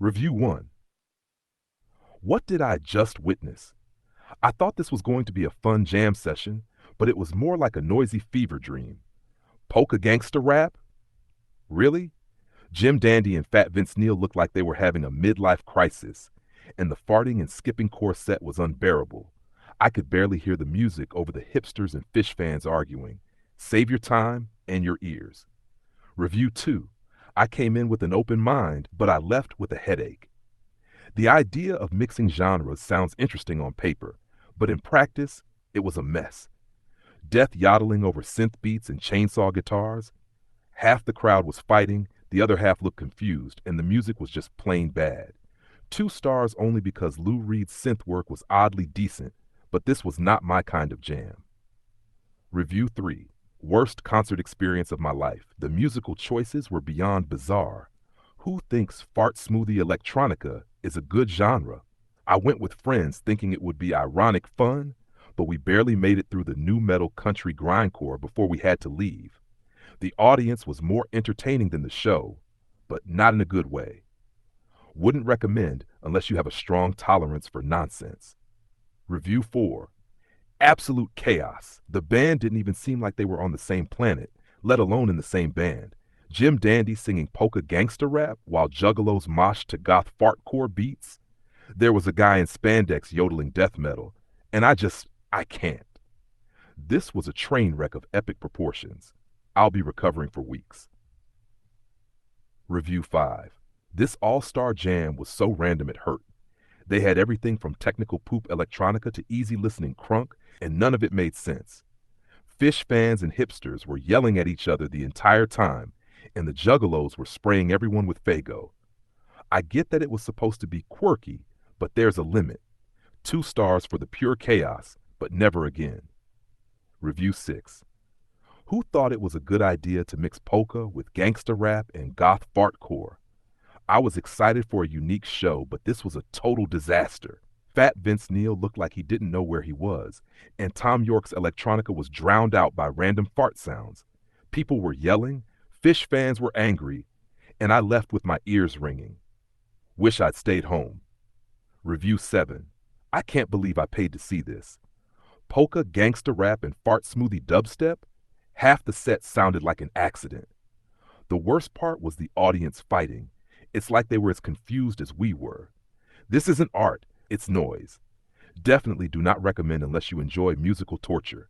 Review 1. What did I just witness? I thought this was going to be a fun jam session, but it was more like a noisy fever dream. Polka gangster rap? Really? Jim Dandy and Fat Vince Neil looked like they were having a midlife crisis, and the farting and skipping quartet was unbearable. I could barely hear the music over the hipsters and Phish fans arguing. Save your time and your ears. Review 2. I came in with an open mind, but I left with a headache. The idea of mixing genres sounds interesting on paper, but in practice, it was a mess. Death yodeling over synth beats and chainsaw guitars. Half the crowd was fighting, the other half looked confused, and the music was just plain bad. 2 stars only because Lou Reed's synth work was oddly decent, but this was not my kind of jam. Review 3. Worst concert experience of my life. The musical choices were beyond bizarre. Who thinks fart smoothie electronica is a good genre? I went with friends thinking it would be ironic fun, but we barely made it through the new metal country grindcore before we had to leave. The audience was more entertaining than the show, but not in a good way. Wouldn't recommend unless you have a strong tolerance for nonsense. Review 4. Absolute chaos. The band didn't even seem like they were on the same planet, let alone in the same band. Jim Dandy singing polka gangster rap while juggalos moshed to goth fartcore beats. There was a guy in spandex yodeling death metal, and I can't. This was a train wreck of epic proportions. I'll be recovering for weeks. Review 5. This all-star jam was so random it hurt. They had everything from technical poop electronica to easy listening crunk, and none of it made sense. Phish fans and hipsters were yelling at each other the entire time, and the juggalos were spraying everyone with Faygo. I get that it was supposed to be quirky, but there's a limit. 2 stars for the pure chaos, but never again. Review 6. Who thought it was a good idea to mix polka with gangsta rap and goth fartcore? I was excited for a unique show, but this was a total disaster. Fat Vince Neil looked like he didn't know where he was, and Tom York's electronica was drowned out by random fart sounds. People were yelling, Phish fans were angry, and I left with my ears ringing. Wish I'd stayed home. Review 7. I can't believe I paid to see this. Polka, gangsta rap, and fart smoothie dubstep? Half the set sounded like an accident. The worst part was the audience fighting. It's like they were as confused as we were. This isn't art, it's noise. Definitely do not recommend unless you enjoy musical torture.